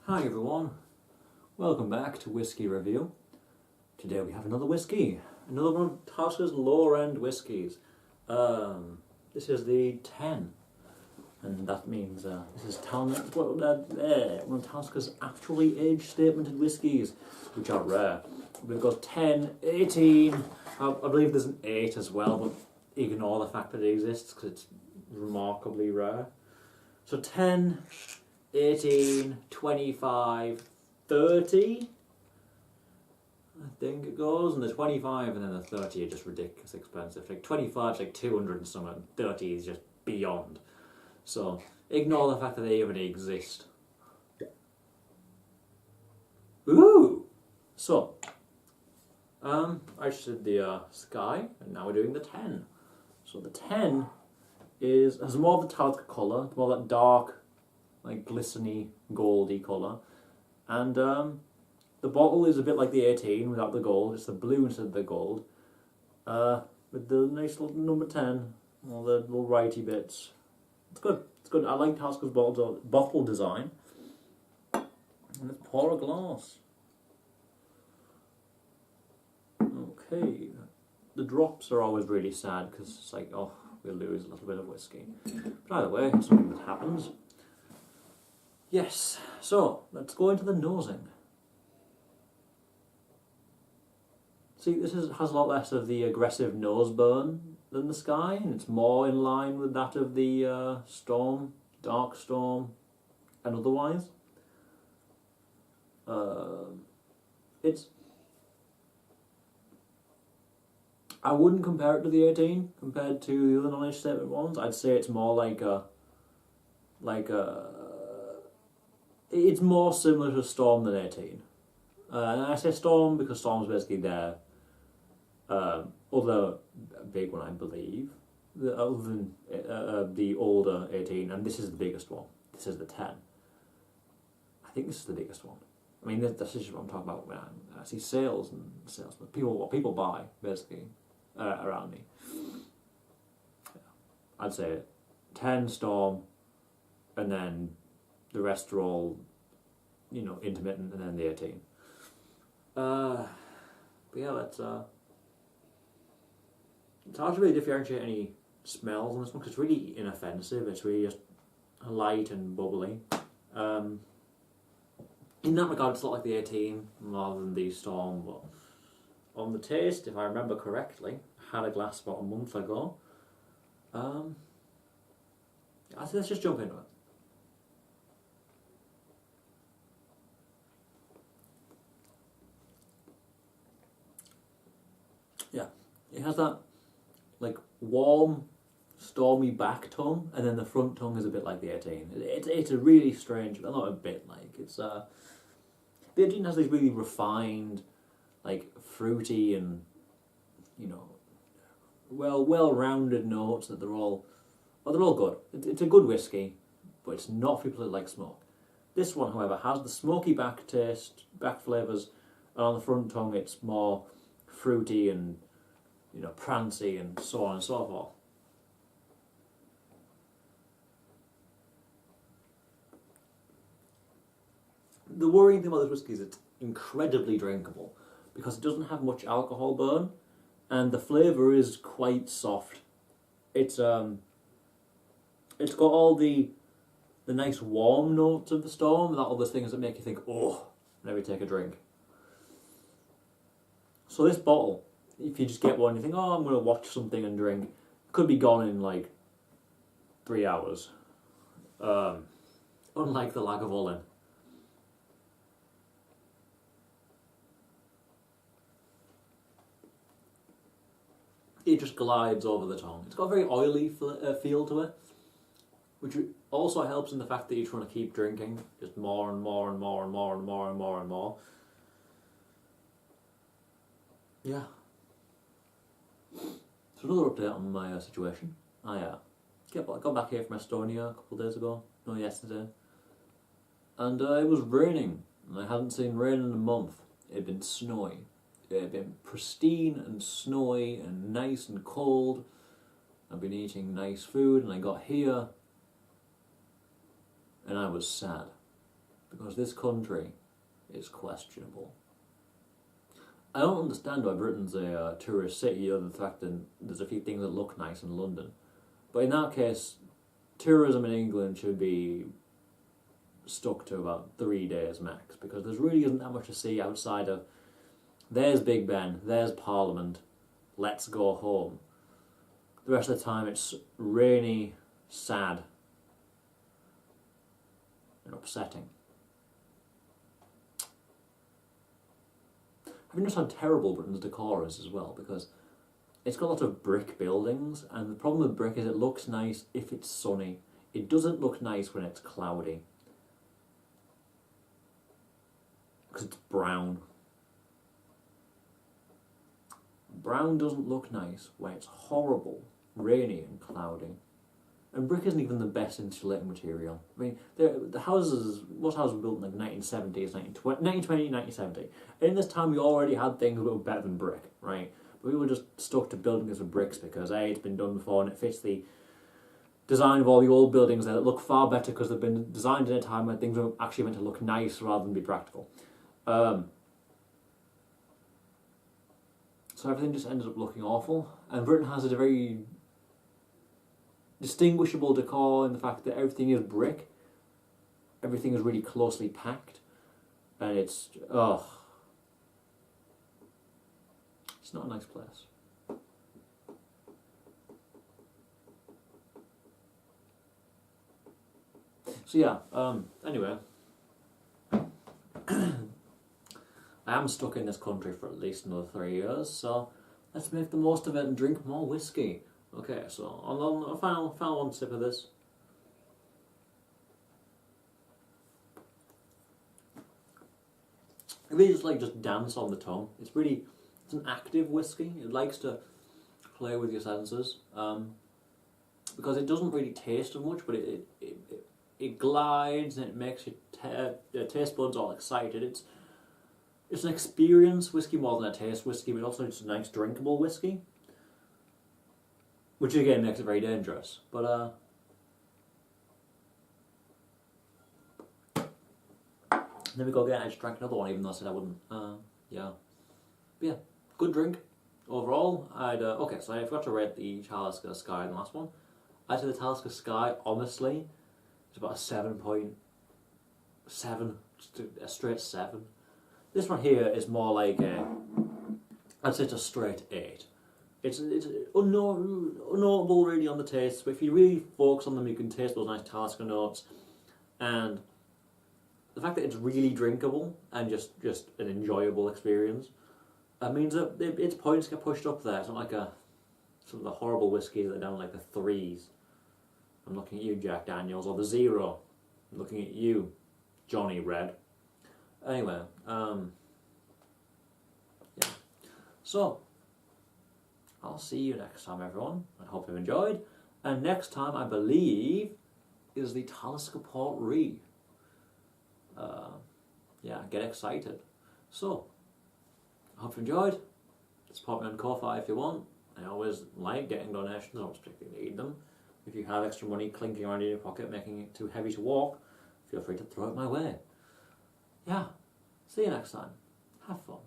Hi everyone, welcome back to Whisky Review. Today we have another whisky, another one of Talisker's lower end whiskies. This is the 10, and that means this is one of Talisker's actually age statemented whiskies, which are rare. We've got 10, 18, I believe there's an 8 as well, but ignore the fact that it exists because it's remarkably rare. So 10, 18, 25, 30, I think it goes, and the 25 and then the 30 are just ridiculously expensive. Like 25 is like 200 and something, 30 is just beyond. So ignore the fact that they even exist. Ooh! So, I just did the Sky, and now we're doing the 10. So the 10 has more of the Talisker colour, more of that dark, like glistening, goldy colour, and the bottle is a bit like the 18 without the gold. It's the blue instead of the gold, with the nice little number 10, all the little righty bits. It's good. It's good. I like Talisker's bottle design. And let's pour a glass. Okay, the drops are always really sad because it's like, oh, we'll lose a little bit of whiskey. But either way, it's something that happens. Yes, so let's go into the nosing. See, this has a lot less of the aggressive nose burn than the Sky, and it's more in line with that of the Storm, Dark Storm, and otherwise. I wouldn't compare it to the 18 compared to the other non-age statement ones. I'd say it's more it's more similar to Storm than 18. And I say Storm because Storm's basically their other big one, I believe, other than the older 18, and this is the biggest one. This is the 10. I think this is the biggest one. I mean, this is what I'm talking about when I see sales and sales. What people buy, basically, around me. I'd say 10 Storm, and then the rest are all, intermittent, and then the 18. But yeah, let's. It's hard to really differentiate any smells on this one because it's really inoffensive. It's really just light and bubbly. In that regard, it's a lot like the 18 rather than the Storm. But on the taste, if I remember correctly, I had a glass about a month ago. Let's just jump into it. Yeah, it has that like warm, stormy back tongue, and then the front tongue is a bit like the 18. It's a really strange, not a bit like, it's the 18 has these really refined, like fruity and well-rounded notes that they're all good. It's a good whiskey, but it's not for people that like smoke. This one, however, has the smoky back taste, back flavours, and on the front tongue it's more fruity and prancy and so on and so forth. The worrying thing about this whiskey is it's incredibly drinkable because it doesn't have much alcohol burn and the flavour is quite soft. It's got all the nice warm notes of the Storm and all those things that make you think, oh, let me take a drink. So this bottle, if you just get one, you think, oh, I'm going to watch something and drink, could be gone in like 3 hours. Unlike the Lagavulin. It just glides over the tongue. It's got a very oily feel to it, which also helps in the fact that you're trying to keep drinking, just more and more and more and more and more and more and more. Yeah. So another update on my situation. I got back here from Estonia a couple of days ago, no, yesterday, and it was raining, and I hadn't seen rain in a month. It had been snowy. It had been pristine and snowy and nice and cold. I've been eating nice food, and I got here, and I was sad. because this country is questionable. I don't understand why Britain's a tourist city other than the fact that there's a few things that look nice in London. But in that case, tourism in England should be stuck to about 3 days max, because there really isn't that much to see outside of there's Big Ben, there's Parliament, let's go home. The rest of the time it's rainy, sad, and upsetting. Have you noticed how terrible Britain's decor is as well? Because it's got lots of brick buildings, and the problem with brick is it looks nice if it's sunny. It doesn't look nice when it's cloudy, because it's brown. Brown doesn't look nice when it's horrible, rainy and cloudy. And brick isn't even the best insulating material. I mean, the houses, most houses were built in like 1970s, 1920, 1970. And in this time we already had things that were better than brick, right? But we were just stuck to building this with bricks because A, it's been done before and it fits the design of all the old buildings that look far better because they've been designed in a time when things were actually meant to look nice rather than be practical. So everything just ended up looking awful. And Britain has a very distinguishable decor in the fact that everything is brick. Everything is really closely packed. And it's not a nice place. So yeah, anyway. I am stuck in this country for at least another 3 years, so let's make the most of it and drink more whiskey. Okay, so on a final one sip of this. It really just dance on the tongue. It's an active whiskey. It likes to play with your senses, because it doesn't really taste of much, but it glides and it makes your taste buds all excited. It's an experience whiskey more than a taste whiskey, but also just a nice drinkable whiskey, which again makes it very dangerous. But then we go again. I just drank another one, even though I said I wouldn't. Yeah, but yeah, good drink overall. Okay, so I forgot to rate the Talisker Sky in the last one. I'd say the Talisker Sky, honestly, is about a 7.7, just a straight 7. This one here is more like I'd say it's a straight 8. It's unnotable really on the taste, but if you really focus on them you can taste those nice Talisker notes, and the fact that it's really drinkable and just an enjoyable experience, means that its points get pushed up there. It's not like some of the horrible whiskies that are down like the 3s. I'm looking at you, Jack Daniels, or the 0. I'm looking at you, Johnny Red. Anyway, yeah. So, I'll see you next time, everyone. I hope you've enjoyed. And next time, I believe, is the Talisker Port Re. Yeah, get excited. So, I hope you enjoyed. Support me on Ko-Fi if you want. I always like getting donations. I don't particularly need them. If you have extra money clinking around in your pocket, making it too heavy to walk, feel free to throw it my way. Yeah, see you next time. Have fun.